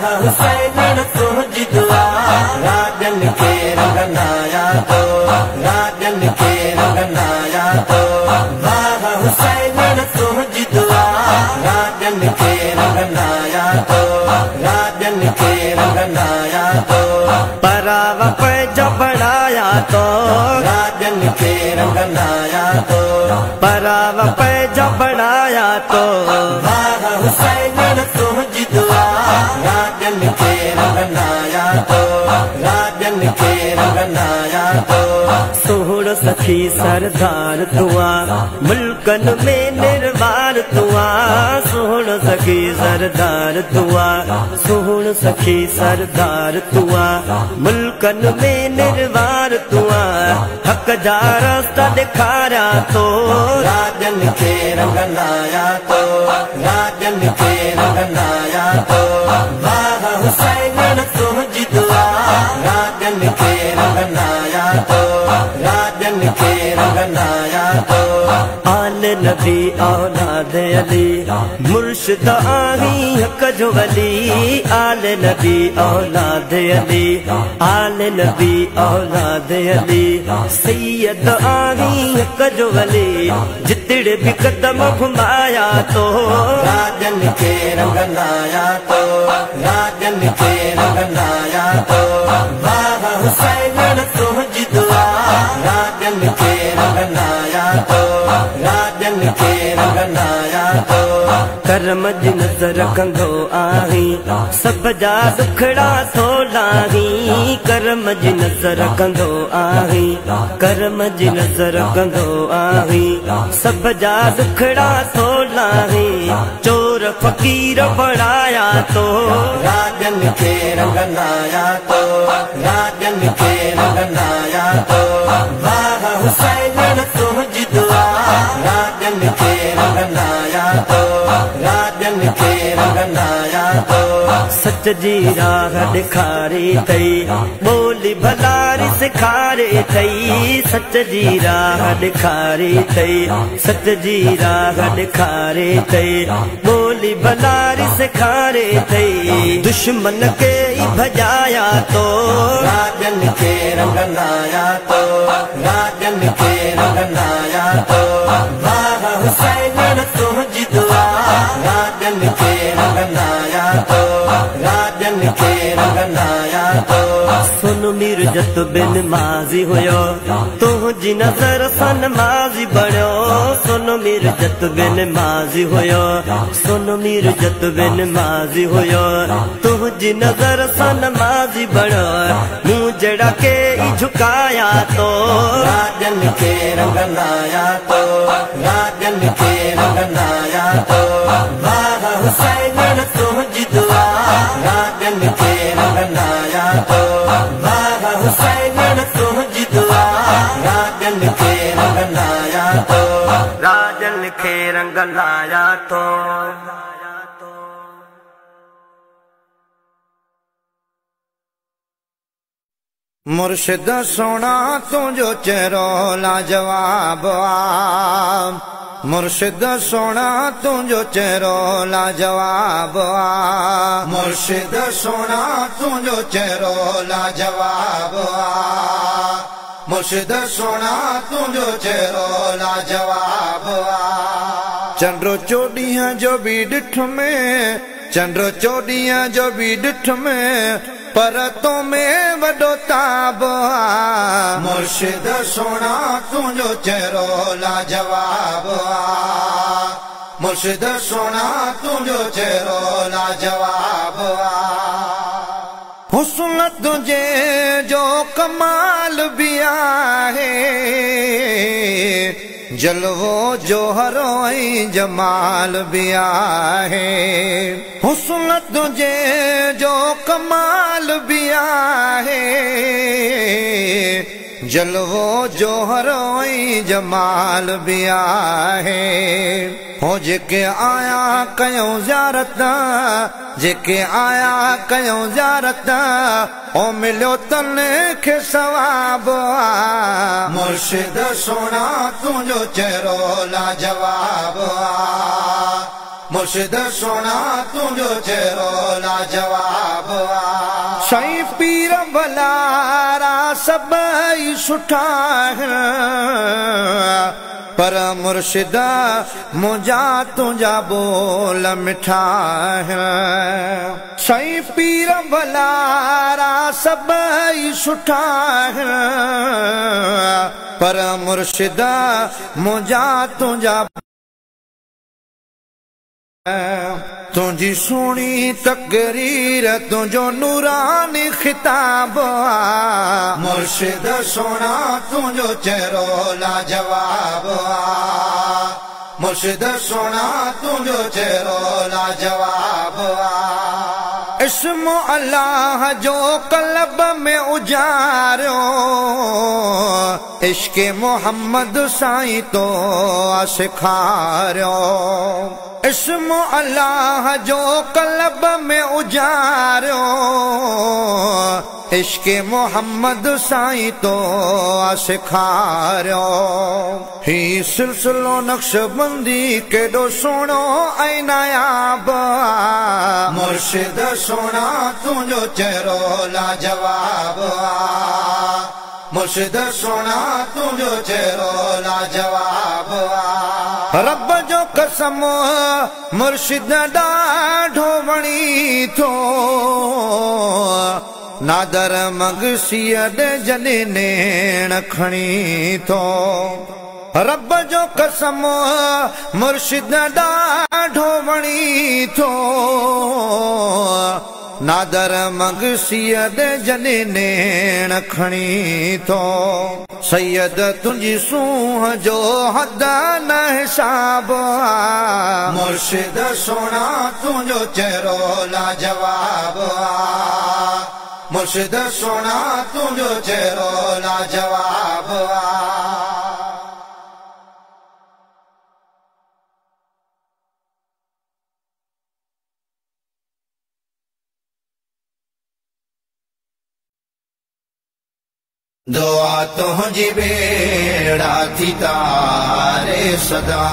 हुसैन तुझी दुआ राजन के रंगनाया तो राजन के रंगनाया तो वाह हुसैन तुझी दुआ राजन के रंगनाया तो राजन के रंगनाया तो परावा पे जब बढ़ाया तो राजन के रंगनाया तो परावा पे जब बढ़ाया तो वाह हुसैन तुझी दुआ राजन के रंगनाया तो राजन के रंगनाया तो सोहड़ सखी सरदार तुआ मुल्कन में निर्वार तुआ सोहड़ सखी सरदार तुआ सोहड़ सखी सरदार तुआ मुल्कन में निर्वार तुआ हक जा रास्ता दिखारा तो राजन के रंगनाया तो राजन के रंगनाया तो वाह हुसैन तुझी दुआ राजन के रंगनाया तो राजन के रंगनाया तो आल नबी औलाद अली मुर्शिद आही हक जो वली आल नबी औलाद अली आल नबी औलाद अली सैयद आही हक जो वली जितड़े भी कदम घुमाया तो राजन के रंगनाया तो राजन के रंगनाया तो वाह हुसैन तुझी दुआ राजन के रंगनाया तो राजन के रंगनाया तो करम जी नजर कंगो आही सब जा दुखड़ा थो लाही करम जी नजर कंगो आही करम जी नजर कंगो आही सब जा दुखड़ा थो लाही चोर फकीर बढ़ाया तो राजन के रंगनाया तो राजन के रंगनाया तो वाह हुसैन तुझी दुआ राजन के रंगनाया तो राजन के रंगनाया तो सच जी राह दिखारी थई बोली भलारी सिखारे थई सच जी राह दिखारी थई सच जी राह दिखारे थई बोली भलारी सिखारे थई दुश्मन के भजाया तो राजन के रंगनाया तो राजन के रंगनाया तो वाह हुसैन तुझी दुआ राजन के रंगनाया तो राजन के रंगनाया तो सुन मीर जत बिन माजी होयो तुझी नजर सन माजी बड़ो सुन मीर जत बिन माजी होयो सुन मीर जत बिन माजी होयो तुझी नजर सन माजी बड़ो मुँह जड़ा के झुकाया तो राजन के रंगनाया तो राजन के रंगनाया तो वाह हुसैन तुझी दुआ राजन के रंगनाया तो वाह हुसैन तुझी दुआ राजन के रंगनाया तो राजन के रंगनाया तो मुर्शिद सोना तुझो चेहरो लाजवाब आ मुर्शिद सोना तुझो चेहरो लाजवाब आ मुर्शिद सोना तुझो चेहरो लाजवाब आ मुर्शिद सोना तुझो चेहरो लाजवाब आ चंद्रो चोड़ियां जो भी डिठ में चंद्रो चोड़ियां जो भी डिठ में पर तो में वडो ताब आ मुर्शिद सोना तुझो चेहरो लाजवाब आ मुर्शिद सोना तुझो चेहरो लाजवाब आ हुस्न तुझे जो कमाल भी आहे जलवो जोहरो जमाल भी आहे हुस्न तुझे जो कमाल भी आहे जलवो जोहरो जमाल भी आहे हो जेके आया कयो ज़ियारत जेके आया कयो ज़ियारत ओ मिलियो तने खे सवाब आ मुर्शिद सोना तुझो चेहरो लाजवाब आ मुर्शिद सोना तुझो चेहरो लाजवाब साईं पीर भलारा सभई सुठा पर मुर्शिद मुझा तुझा बोल मिठा साईं पीर भलारा सभई सुठा पर मुर्शिद मुझा तुझा तुझी सोनी तकरीर तुझो नूरानी खिताब मुर्शिद सोना तुझो चेहरो लाजवाब मुर्शिद सोना तुझो चेहरो लाजवाब इस्मो अल्लाह जो कल्ब में उजारो इश्क़े मोहम्मद साईं तो सिखारो इस्मो अल्लाह जो कल्ब में उजारो इश्क़े मोहम्मद साईं तो सिखारो ही सिलसिलो नक्शबंदी केॾो सुहिणो ऐं नायाब मुर्शिद सोना तुझो चेहरो लाजवाब मुर्शिद सोना तुझो चेहरो लाजवाब रब जो कसम मुर्शिद ॾाढो वणी थो नादर मगसीअ जॾहिं नेण खणी थो रब जो कसम मुर्शिद ॾाढो वणी थो नादर मगसीअ जॾहिं नेण खणी थो सैयद तुंहिंजी सूंह जो हद न हिसाब मुर्शिद सोना तुंहिंजो चेहरो लाजवाब मुर्शिद सोना तुंहिंजो चेहरो लाजवाब दुआ तुझी बेड़ा थी तारे सदा।